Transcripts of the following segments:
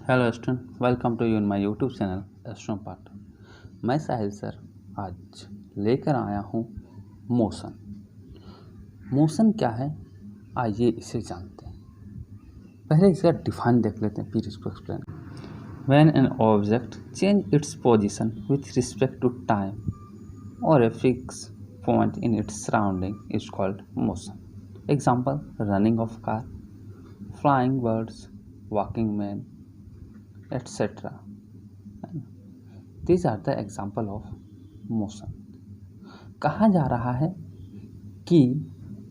Hello student, welcome to you in my YouTube channel Astro Part. मैं Sahil sir आज लेकर आया हूँ मोशन। मोशन क्या है, आइए इसे जानते हैं। पहले इसका डिफाइन देख लेते हैं, फिर इसको explain. When an object change its position with respect to time और a fix point in its surrounding is called motion. Example: running of car, flying birds, walking man, etc. These are the example of motion. कहा जा रहा है कि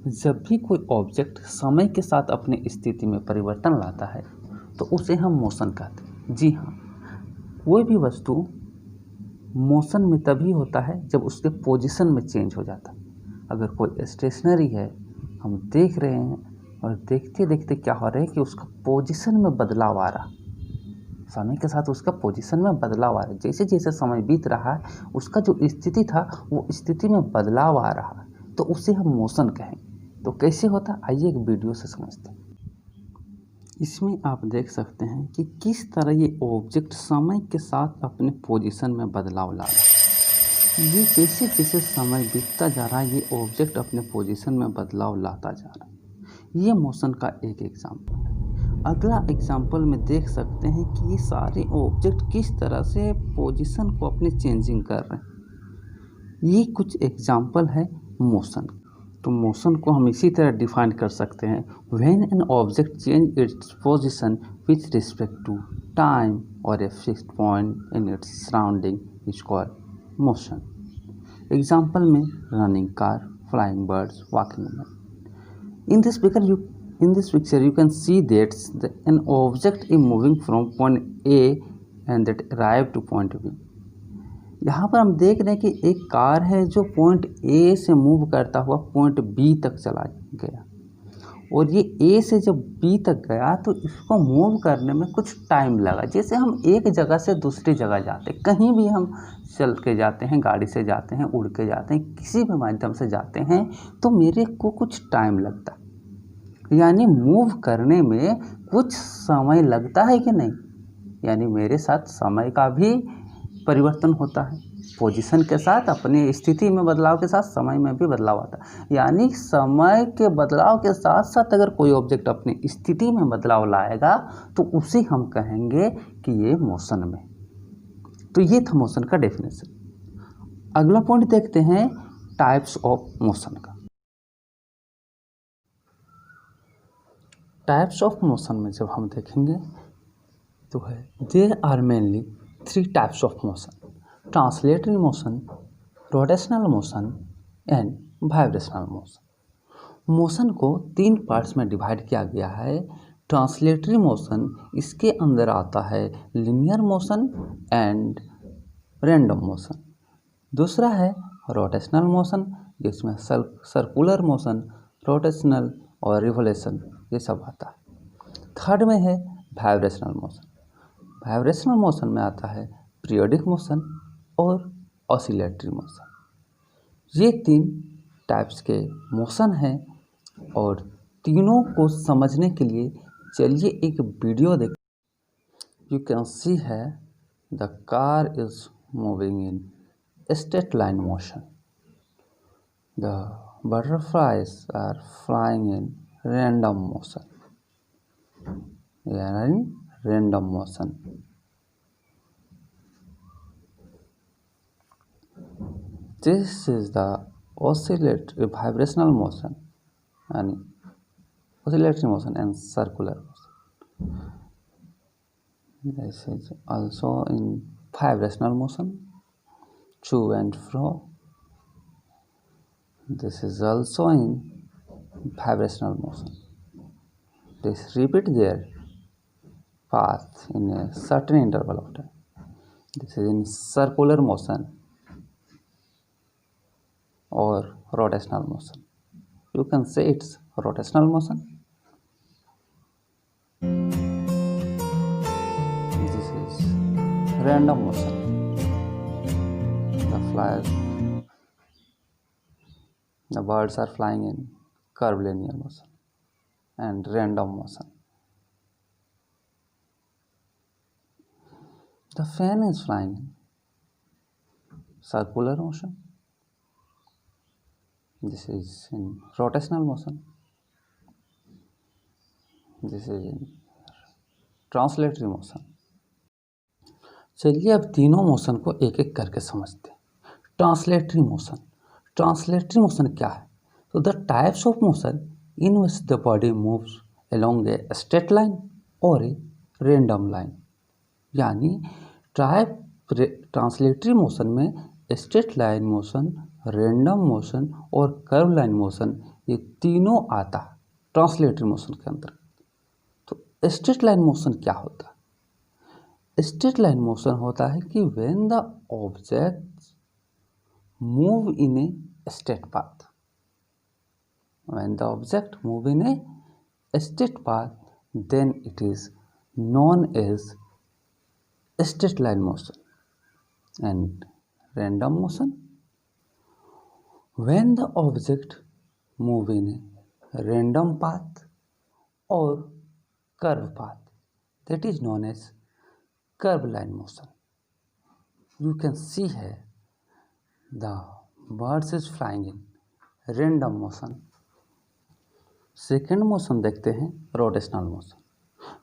जब भी कोई object समय के साथ अपनी स्थिति में परिवर्तन लाता है तो उसे हम मोशन कहते हैं। जी हाँ, कोई भी वस्तु मोशन में तभी होता है जब उसके पोजीशन में चेंज हो जाता है। अगर कोई स्टेशनरी है, हम देख रहे हैं और देखते देखते क्या हो रहा है कि उसका पोजीशन में बदलाव आ रहा, समय के साथ उसका पोजीशन में बदलाव आ रहा है। जैसे जैसे समय बीत रहा है उसका जो स्थिति था वो स्थिति में बदलाव आ रहा है, तो उसे हम मोशन कहेंगे। तो कैसे होता, आइए एक वीडियो से समझते हैं। इसमें आप देख सकते हैं कि किस तरह ये ऑब्जेक्ट समय के साथ अपने पोजीशन में बदलाव ला रहा है। ये जैसे जैसे समय बीतता जा रहा है ये ऑब्जेक्ट अपने पोजीशन में बदलाव लाता जा रहा है। ये मोशन का एक एग्जाम्पल है। अगला एग्जाम्पल में देख सकते हैं कि ये सारे ऑब्जेक्ट किस तरह से पोजीशन को अपने चेंजिंग कर रहे हैं। ये कुछ एग्जाम्पल है मोशन। तो मोशन को हम इसी तरह डिफाइन कर सकते हैं: when an object change its position with respect to time और a fixed point in its surrounding is called motion. Example में running car, flying birds, walking man. In this picture, you can see that an object is moving from point A and that arrive to point B. यहाँ पर हम देख रहे हैं कि एक car है जो पॉइंट A से मूव करता हुआ पॉइंट B तक चला गया, और ये A से जब B तक गया तो इसको मूव करने में कुछ टाइम लगा। जैसे हम एक जगह से दूसरी जगह जाते, कहीं भी हम चल के जाते हैं, गाड़ी से जाते हैं, उड़ के जाते हैं, किसी भी माध्यम से जाते हैं तो मेरे को कुछ टाइम लगता, यानी मूव करने में कुछ समय लगता है कि नहीं। यानी मेरे साथ समय का भी परिवर्तन होता है, पोजीशन के साथ अपनी स्थिति में बदलाव के साथ समय में भी बदलाव आता है। यानी समय के बदलाव के साथ साथ अगर कोई ऑब्जेक्ट अपनी स्थिति में बदलाव लाएगा तो उसे हम कहेंगे कि ये मोशन में। तो ये था मोशन का डेफिनेशन। अगला पॉइंट देखते हैं टाइप्स ऑफ मोशन का। टाइप्स ऑफ मोशन में जब हम देखेंगे तो है there are mainly 3 types of motion: translatory motion, rotational motion and vibrational motion. Motion को 3 पार्ट्स में डिवाइड किया गया है। ट्रांसलेटरी मोशन, इसके अंदर आता है linear motion and random motion. दूसरा है रोटेशनल मोशन, जिसमें सर्कुलर मोशन, रोटेशनल और रिवोल्यूशन ये सब आता है। थर्ड में है वाइब्रेशनल मोशन। वाइब्रेशनल मोशन में आता है पीरियोडिक मोशन और ऑसिलेटरी मोशन। ये 3 टाइप्स के मोशन हैं, और तीनों को समझने के लिए चलिए एक वीडियो देख। यू कैन सी है the car is moving in straight line motion, the butterflies are flying in random motion, यानी random motion. This is the oscillatory vibrational motion and oscillatory motion and circular motion. This is also in vibrational motion, to and fro. This is also in vibrational motion. This repeat their path in a certain interval of time. This is in circular motion or rotational motion. You can say it's rotational motion. This is random motion. The birds are flying in curvilinear motion and random motion. The fan is flying in circular motion, this is in rotational motion, this is in translatory motion. चलिए अब तीनों motion को एक एक करके समझते हैं। Translatory motion, translatory motion क्या है? तो the types of motion in which the body moves along a straight line और ए रेंडम लाइन। यानी ट्रांसलेटरी मोशन में straight line motion, random motion और कर्व लाइन मोशन, ये तीनों आता है ट्रांसलेटरी मोशन के अंतर्गत। तो स्ट्रेट लाइन मोशन क्या होता है? स्ट्रेट लाइन मोशन होता है कि when the object move in a straight path, when the object move in a straight path then it is known as straight line motion. And random motion, when the object move in a random path or curve path, that is known as curve line motion. You can see here the birds is flying in random motion. Second motion देखते हैं rotational motion.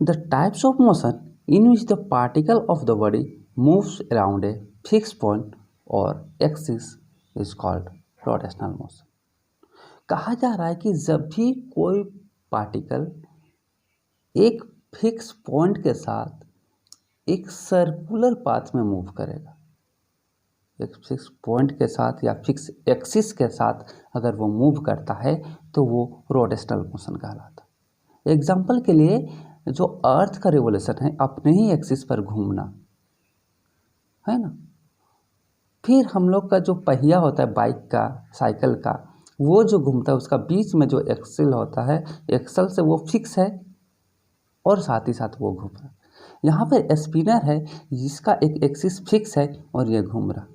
The types of motion in which the particle of the body moves around a fixed point or axis is called rotational motion. कहा जा रहा है कि जब भी कोई पार्टिकल एक फिक्स पॉइंट के साथ एक सर्कुलर पाथ में मूव करेगा, एक फिक्स पॉइंट के साथ या फिक्स एक्सिस के साथ अगर वो मूव करता है तो वो रोटेशनल मोशन कहलाता है। एग्जाम्पल के लिए जो अर्थ का रिवोल्यूशन है अपने ही एक्सिस पर घूमना है ना, फिर हम लोग का जो पहिया होता है बाइक का, साइकिल का, वो जो घूमता है उसका बीच में जो एक्सल होता है, एक्सल से वो फिक्स है और साथ ही साथ वो घूम रहा है। यहाँ पर स्पिनर है जिसका एक एक्सिस फिक्स है और ये घूम रहा।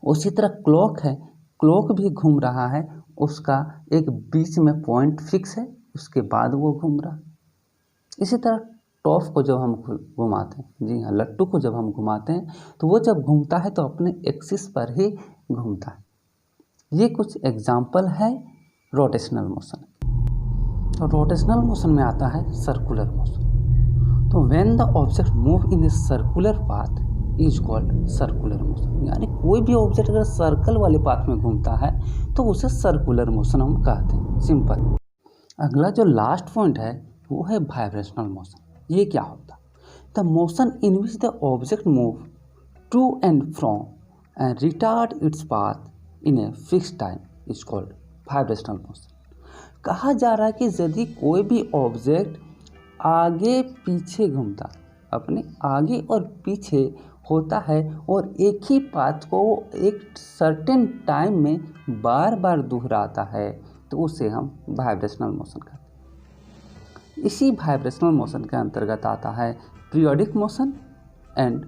उसी तरह क्लॉक है, क्लॉक भी घूम रहा है, उसका एक बीच में पॉइंट फिक्स है, उसके बाद वो घूम रहा। इसी तरह टॉप को जब हम घुमाते हैं, जी हाँ, लट्टू को जब हम घुमाते हैं तो वो जब घूमता है तो अपने एक्सिस पर ही घूमता है। ये कुछ एग्जाम्पल है रोटेशनल मोशन। तो रोटेशनल मोशन में आता है सर्कुलर मोशन। तो when the object move in a circular path is called circular motion. यानी कोई भी ऑब्जेक्ट अगर सर्कल वाले पाथ में घूमता है तो उसे सर्कुलर मोशन हम कहते हैं, सिंपल। अगला जो लास्ट पॉइंट है वो है वाइब्रेशनल मोशन। ये क्या होता है? The motion in which the object move to and from and retard its path in a fix time is called vibrational motion. कहा जा रहा है कि यदि कोई भी ऑब्जेक्ट आगे पीछे घूमता, अपने आगे और पीछे होता है और एक ही पाथ को एक सर्टेन टाइम में बार बार दोहराता है तो उसे हम वाइब्रेशनल मोशन कहते हैं। इसी वाइब्रेशनल मोशन के अंतर्गत आता है periodic motion and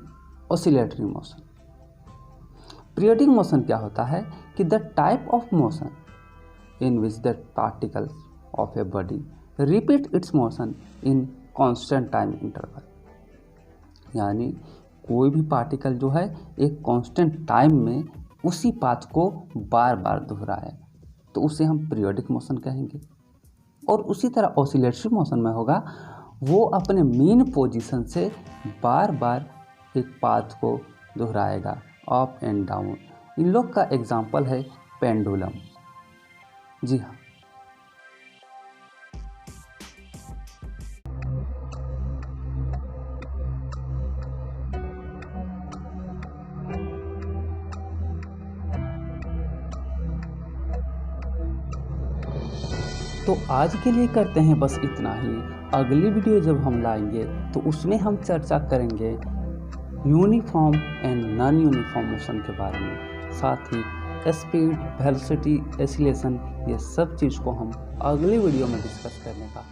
oscillatory motion. Periodic motion क्या होता है कि the type of motion in which the particles of a body repeat it's motion in constant time interval. यानी कोई भी पार्टिकल जो है एक कांस्टेंट टाइम में उसी पाथ को बार बार दोहराए तो उसे हम पीरियोडिक मोशन कहेंगे। और उसी तरह ऑसिलेटरी मोशन में होगा, वो अपने मेन पोजीशन से बार बार एक पाथ को दोहराएगा, अप एंड डाउन। इन लोग का एग्जाम्पल है पेंडुलम। जी हाँ, तो आज के लिए करते हैं बस इतना ही। अगली वीडियो जब हम लाएंगे तो उसमें हम चर्चा करेंगे uniform and non uniform motion के बारे में, साथ ही स्पीड, वेलोसिटी, एक्सीलरेशन, ये सब चीज़ को हम अगली वीडियो में डिस्कस करने का